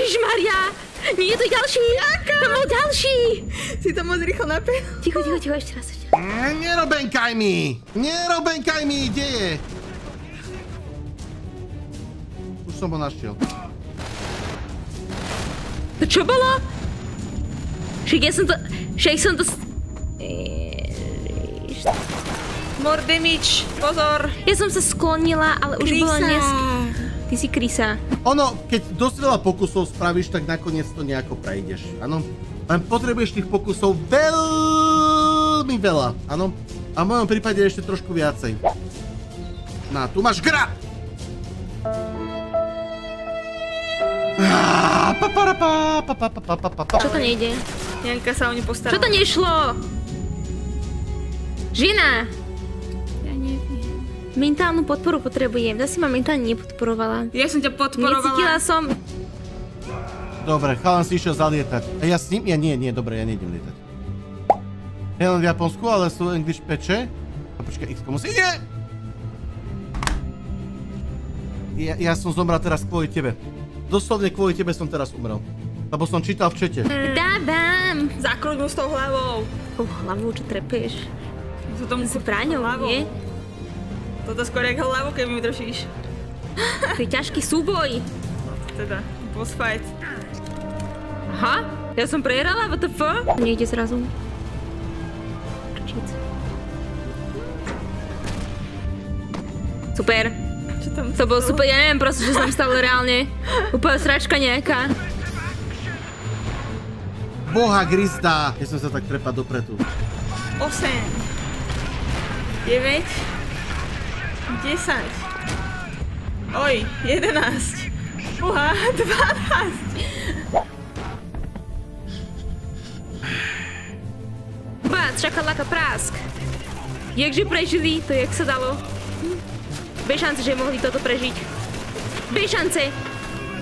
Ježišmaria! Nie je to ďalší! Tam bol ďalší! Si to moc rýchlo napäl. Ticho, ešte raz. Nerobenkaj mi! Nerobenkaj mi, kde je? Už som ho našiel. To čo bolo? Však som to... More damage, pozor. Ja som sa sklonila, ale už bolo dneska. Ty si Krisa. Ono, keď dosť veľa pokusov spravíš, tak nakoniec to nejako prejdeš, áno? Len potrebuješ tých pokusov veľmi veľa, áno? A v mojom prípade ešte trošku viacej. Na, tu máš grab! Čo to nejde? Janka sa o ňu postarala. Čo to nešlo? Žena! Ja neviem. Mentálnu podporu potrebujem. Zase ma mentálne nepodporovala. Ja som ťa podporovala. Necítila som... Dobre, chalan si išiel zalietať. A ja s ním? Ja nie, dobre, ja nejdem lietať. Ja len v Japonsku, ale sú English peče. A počkaj, X musí... Nie! Ja som zomrel teraz kvôli tebe. Doslovne kvôli tebe som teraz umrel. Lebo som čítal v čete. Dávam! Zakrúť mu s tou hlavou. Hlavu, čo trepeš? Si práňou, nie? Toto skôr jak hlavu, keď mi držíš. To je ťažký súboj. Teda, boss fight. Aha, ja som prehrala, WTF? Nejde zrazu. Super. To bolo super, ja neviem proste, čo som stalo reálne. Úplne sračka nejaká. Boha Krista! Ja som sa tak trepať dopredu. 8 9 10 Oj, 11 Uha, 12 Bác, šakalaka prásk. Jakže prežili, to jak sa dalo. Bez šance, že mohli toto prežiť. Bez šance.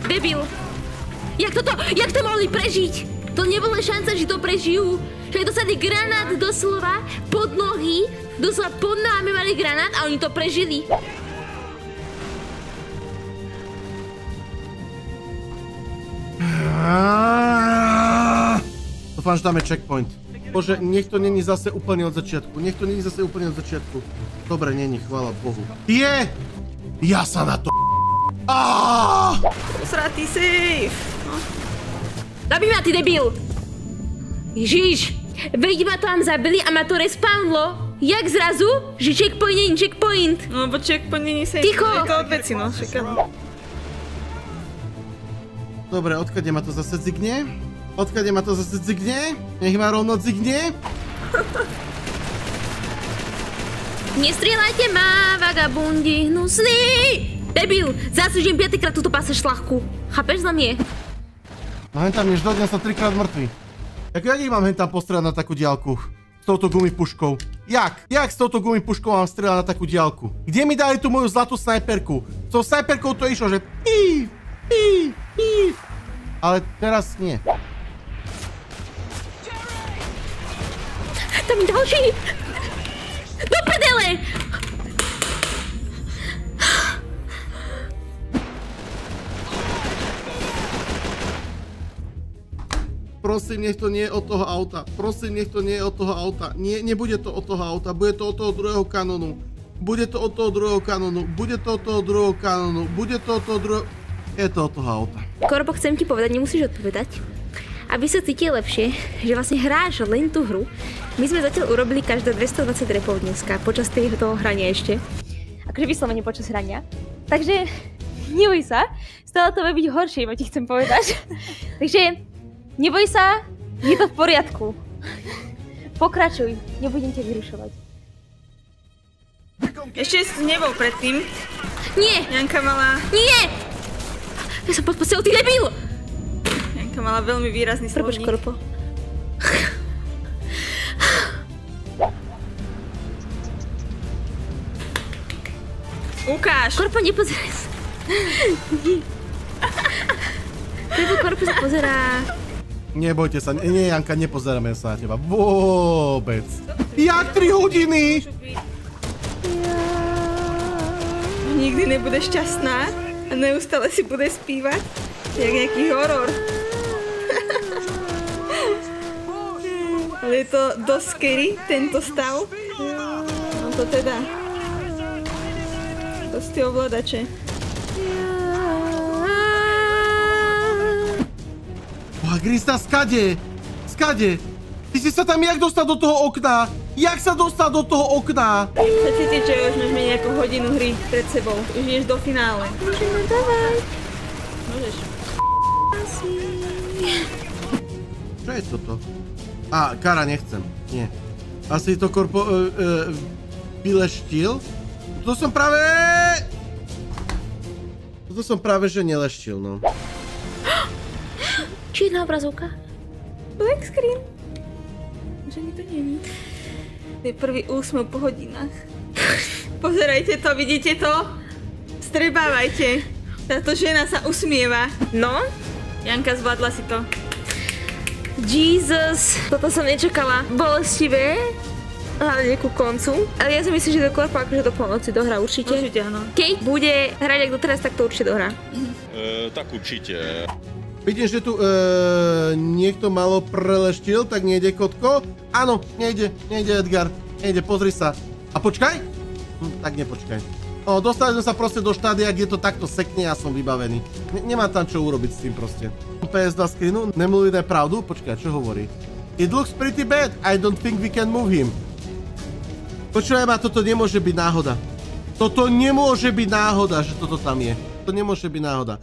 Debil. Jak to mohli prežiť? To nebola šanca, že to prežijú. Však dostali granát doslova pod nohy. Doslova pod nohami mali granát a oni to prežili. Dúfam, že dáme checkpoint. Bože, nech to není zase úplne od začiatku. Dobre, není, chvála Bohu. Je! Ja sa na to... Usratý safe! Zabij ma, ty debil! Ježiš, veď ma tam zabili a ma to respawnlo. Jak zrazu? Že checkpoint není checkpoint. No, lebo checkpoint není safe. Ticho! Je to od veci, no, všakali. Dobre, odkiaľ ma to zase zigne? Nech ma rovno zigne. Nestrieľajte ma, vagabundi hnusný! Debil, zasúžim 5-krát túto pase šlachku. Chápeš za mne? No hentam než dodňa som 3-krát mŕtvy. Jak ich mám hentam postrieľať na takú diaľku? S touto gumipuškou. Jak s touto gumipuškou mám strieľať na takú diaľku? Kde mi dali tú moju zlatú snajperku? S tou snajperkou to išlo, že píf. Ale teraz nie. Tam je ďalší! Do prdele! Prosím, nech to nie je od toho auta. Nie, nebude to od toho auta. Bude to od toho druhého kanónu. Je to od toho auta. Korpo, chcem ti povedať, nemusíš odpovedať. Aby sa cítil lepšie, že vlastne hráš len tú hru. My sme zatiaľ urobili každé 220 repov dneska, počas toho hrania ešte. Akože vyslovene počas hrania. Takže neboj sa, stále to bude byť horšie, iba ti chcem povedať. Takže neboj sa, je to v poriadku. Pokračuj, nebudem ťa vyrušovať. Ešte si nebol predtým. Nie! Janka mala... Nie! Ja som podposil, ty debil! Janka mala veľmi výrazný slovník. Korpo. Ukáž! Korpo, nepozeraj sa. Korpo sa pozerá. Nebojte sa, nie Janka, nepozeráme sa na teba. Vôbec. Jak 3 hodiny? Nikdy nebude šťastná a neustále si bude spívať. Jak nejaký horor. Ale je to dosť scary, tento stav. No to teda. To sú tie ovládače. Boha Krista, skade? Skade? Ty si sa tam jak dostal do toho okna? Jak sa dostal do toho okna? Sa cítiť, že už máš menej ako hodinu hry pred sebou. Už ideš do finále. Môžeme dávať. Môžeš. Čo je toto? Á, Kara, nechcem. Nie. Asi to korpo... vyleštil? Toto som práve, že neleštil, no. Čierna obrazovka. Black screen. Že mi to není. To je prvý úsmev po hodinách. Pozerajte to, vidíte to? Strebávajte. Táto žena sa usmieva. No? Janka, zvládla si to. Jesus, toto som nečakala. Bolestivé, hlavne ku koncu. Ale ja si myslím, že to korpo akože do polnoci dohrá určite. Určite áno. Keď bude hrať ako doteraz, tak to určite dohrá. Tak určite. Vidím, že tu niekto malo preleštil, tak nejde Kotko. Áno, nejde Edgar. Nejde, pozri sa. A počkaj? Tak nepočkaj. No, dostali sme sa proste do štádia, kde to takto sekne a som vybavený. Nemám tam čo urobiť s tým proste. PS2 screenu, nemluví pravdu? Počkaj, čo hovorí? It looks pretty bad, I don't think we can move him. Počúvaj ma, toto nemôže byť náhoda. Toto nemôže byť náhoda, že toto tam je. To nemôže byť náhoda.